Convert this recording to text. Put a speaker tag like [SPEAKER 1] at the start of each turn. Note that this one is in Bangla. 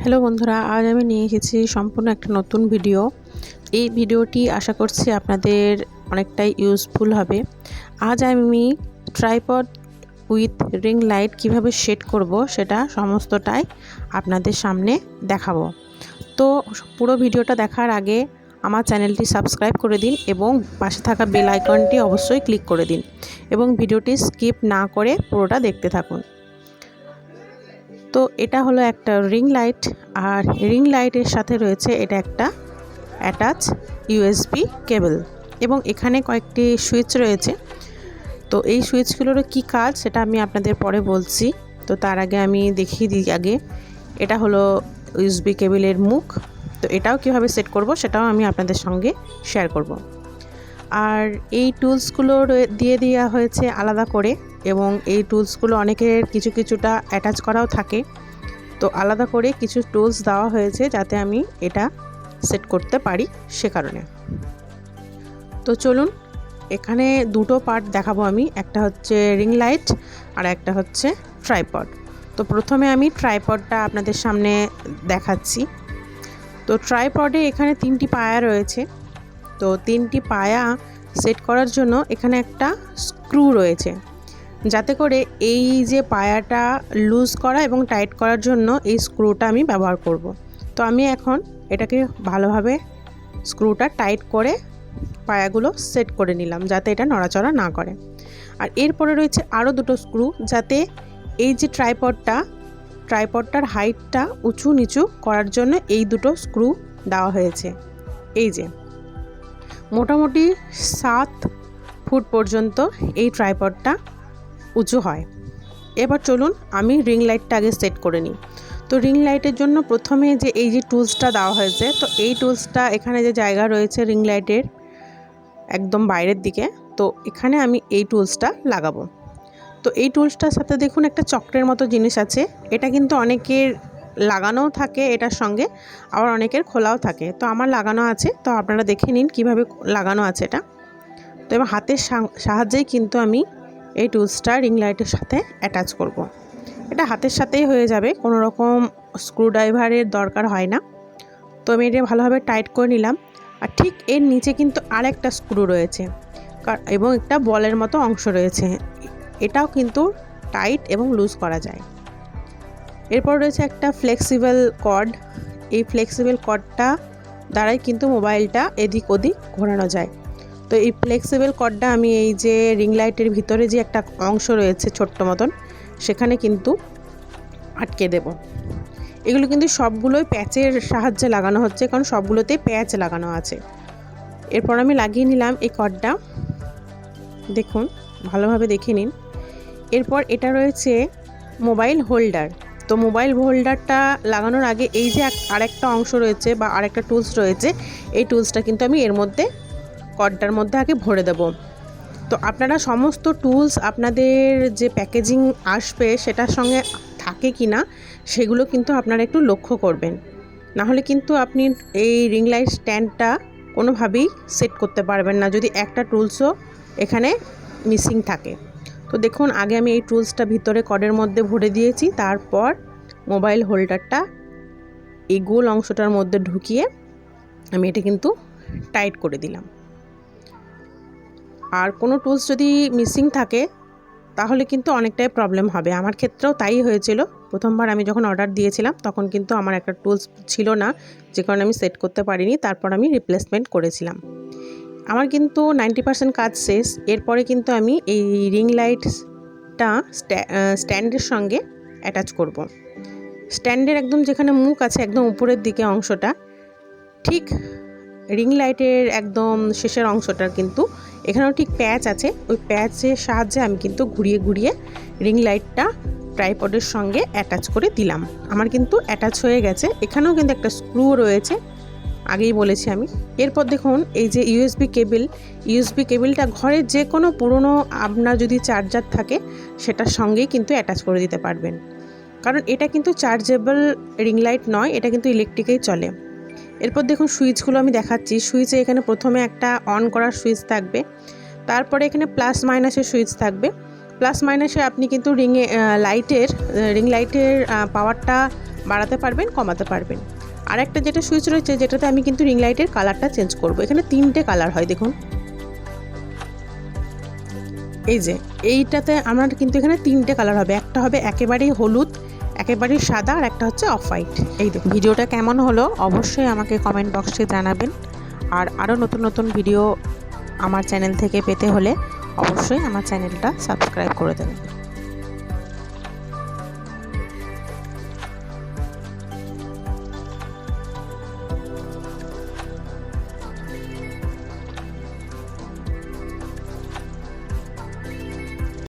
[SPEAKER 1] হ্যালো বন্ধুরা, আজ আমি নিয়ে এসেছি সম্পূর্ণ একটা নতুন ভিডিও। এই ভিডিওটি আশা করছি আপনাদের অনেকটাই ইউজফুল হবে। আজ আমি ট্রাইপড উইথ রিং লাইট কিভাবে সেট করব সেটা সমস্তটাই আপনাদের সামনে দেখাবো। তো পুরো ভিডিওটা দেখার আগে আমার চ্যানেলটি সাবস্ক্রাইব করে দিন এবং পাশে থাকা বেল আইকনটি অবশ্যই ক্লিক করে দিন এবং ভিডিওটি স্কিপ না করে পুরোটা দেখতে থাকুন। তো এটা হলো একটা রিং লাইট, আর রিং লাইটের সাথে রয়েছে এটা একটা অ্যাটাচ ইউএসবি কেবল এবং এখানে কয়েকটি সুইচ রয়েছে। তো এই সুইচগুলোর কি কাজ সেটা আমি আপনাদের পরে বলছি। তো তার আগে আমি দেখিয়ে দিই আগে এটা হলো ইউএসবি কেবলের মুখ। তো এটাও কিভাবে সেট করব সেটাও আমি আপনাদের সঙ্গে শেয়ার করব। আর এই টুলসগুলো দিয়ে দেওয়া হয়েছে আলাদা করে এবং এই টুলসগুলো অনেকের কিছুটা অ্যাটাচ করাও থাকে। তো আলাদা করে কিছু টুলস দেওয়া হয়েছে যাতে আমি এটা সেট করতে পারি সে কারণে। তো চলুন, এখানে দুটো পার্ট দেখাবো আমি, একটা হচ্ছে রিং লাইট আর একটা হচ্ছে ট্রাইপড। তো প্রথমে আমি ট্রাইপডটা আপনাদের সামনে দেখাচ্ছি। তো ট্রাইপডে এখানে 3টি পায়া রয়েছে। তো 3টি পায়া সেট করার জন্য এখানে একটা স্ক্রু রয়েছে, যাতে করে এই যে পায়াটা লুজ করা এবং টাইট করার জন্য এই স্ক্রুটা আমি ব্যবহার করব। তো আমি এখন এটাকে ভালোভাবে স্ক্রুটা টাইট করে পায়াগুলো সেট করে নিলাম যাতে এটা নড়াচড়া না করে। আর এরপরে রয়েছে আরও দুটো স্ক্রু, যাতে এই যে ট্রাইপডটার হাইটটা উঁচু নিচু করার জন্য এই দুটো স্ক্রু দেওয়া হয়েছে। এই যে মোটামুটি 7 ফুট পর্যন্ত এই ট্রাইপডটা উঁচু হয়। এবার চলুন আমি রিং লাইটটা আগে সেট করে নিই। তো রিং লাইটের জন্য প্রথমে যে এই যে টুলসটা দেওয়া হয়েছে, তো এই টুলসটা এখানে যে জায়গা রয়েছে রিং লাইটের একদম বাইরের দিকে, তো এখানে আমি এই টুলসটা লাগাবো। তো এই টুলসটার সাথে দেখুন একটা চক্রের মতো জিনিস আছে। এটা কিন্তু অনেকের লাগানোও থাকে এটার সঙ্গে, আবার অনেকের খোলাও থাকে। তো আমার লাগানো আছে, তো আপনারা দেখে নিন কিভাবে লাগানো আছে এটা। তো এবার হাতের সাহায্যেই কিন্তু আমি এই টুলসটা রিং লাইটের সাথে অ্যাটাচ করব। এটা হাতের সাথেই হয়ে যাবে, কোনো রকম স্ক্রুড্রাইভারের দরকার হয় না। তো আমি এটা ভালোভাবে টাইট করে নিলাম। আর ঠিক এর নিচে কিন্তু আরেকটা স্ক্রু রয়েছে এবং একটা বলের মতো অংশ রয়েছে, এটাও কিন্তু টাইট এবং লুজ করা যায়। এরপর রয়েছে একটা ফ্লেক্সিবল কর্ড। এই ফ্লেক্সিবল কর্ডটা দ্বারাই কিন্তু মোবাইলটা এদিক ওদিক ঘোরানো যায়। তো এই ফ্লেক্সিবল কর্ডটা আমি এই যে রিং লাইটের ভিতরে যে একটা অংশ রয়েছে ছোট্ট মতন, সেখানে কিন্তু আটকে দেব। এগুলো কিন্তু সবগুলোই প্যাচের সাহায্যে লাগানো হচ্ছে, কারণ সবগুলোতে প্যাচ লাগানো আছে। এরপর আমি লাগিয়ে নিলাম এই কর্ডটা, দেখুন ভালোভাবে দেখে নিন। এরপর এটা রয়েছে মোবাইল হোল্ডার। তো মোবাইল হোল্ডারটা লাগানোর আগে এই যে আরেকটা অংশ রয়েছে বা আরেকটা টুলস রয়েছে, এই টুলসটা কিন্তু আমি এর মধ্যে কর্ডটার মধ্যে আগে ভরে দেব। তো আপনারা সমস্ত টুলস আপনাদের যে প্যাকেজিং আসবে সেটার সঙ্গে থাকে কি না সেগুলো কিন্তু আপনারা একটু লক্ষ্য করবেন, নাহলে কিন্তু আপনি এই রিং লাইট স্ট্যান্ডটা কোনোভাবেই সেট করতে পারবেন না যদি একটা টুলসও এখানে মিসিং থাকে। তো দেখুন আগে আমি এই টুলসটা ভিতরে কর্ডের মধ্যে ভরে দিয়েছি, তারপর মোবাইল হোল্ডারটা এই গোল অংশটার মধ্যে ঢুকিয়ে আমি এটা কিন্তু টাইট করে দিলাম। আর কোনো টুলস যদি মিসিং থাকে তাহলে কিন্তু অনেকটাই প্রবলেম হবে। আমার ক্ষেত্রেও তাই হয়েছিল। প্রথমবার আমি যখন অর্ডার দিয়েছিলাম তখন কিন্তু আমার একটা টুলস ছিল না, যে কারণে আমি সেট করতে পারিনি। তারপর আমি রিপ্লেসমেন্ট করেছিলাম। আমার কিন্তু 90% কাজ শেষ। এরপরে কিন্তু আমি এই রিং লাইটটা স্ট্যান্ডের সঙ্গে অ্যাটাচ করব। স্ট্যান্ডের একদম যেখানে মুখ আছে একদম উপরের দিকে অংশটা, ঠিক রিং লাইটের একদম শেষের অংশটার কিন্তু এখানেও ঠিক প্যাচ আছে। ওই প্যাচের সাহায্যে আমি কিন্তু ঘুরিয়ে রিং লাইটটা ট্রাইপডের সঙ্গে অ্যাটাচ করে দিলাম। আমার কিন্তু অ্যাটাচ হয়ে গেছে। এখানেও কিন্তু একটা স্ক্রু রয়েছে, আগেই বলেছি আমি। এরপর দেখুন এই যে ইউএসবি কেবলটা ঘরের যে কোনো পুরনো আপনার যদি চার্জার থাকে সেটার সঙ্গেই কিন্তু অ্যাটাচ করে দিতে পারবেন, কারণ এটা কিন্তু চার্জেবল রিং লাইট নয়, এটা কিন্তু ইলেকট্রিকেই চলে। এরপর দেখুন সুইচগুলো আমি দেখাচ্ছি। সুইচে এখানে প্রথমে একটা অন করার সুইচ থাকবে, তারপরে এখানে প্লাস মাইনাসের সুইচ থাকবে। প্লাস মাইনাসে আপনি কিন্তু রিং লাইটের পাওয়ারটা বাড়াতে পারবেন, কমাতে পারবেন। আর একটা যেটা সুইচ রয়েছে, যেটাতে আমি কিন্তু রিং লাইটের কালারটা চেঞ্জ করব। এখানে 3টে কালার হয়, দেখুন এই যে এইটাতে আমার কিন্তু এখানে 3টে কালার হবে। একটা হবে একেবারেই হলুদ, একেবারেই সাদা, আর একটা হচ্ছে অফ হোয়াইট। এই দেখুন ভিডিওটা কেমন হলো অবশ্যই আমাকে কমেন্ট বক্সে জানাবেন। আর আরও নতুন নতুন ভিডিও আমার চ্যানেল থেকে পেতে হলে অবশ্যই আমার চ্যানেলটা সাবস্ক্রাইব করে দেবেন।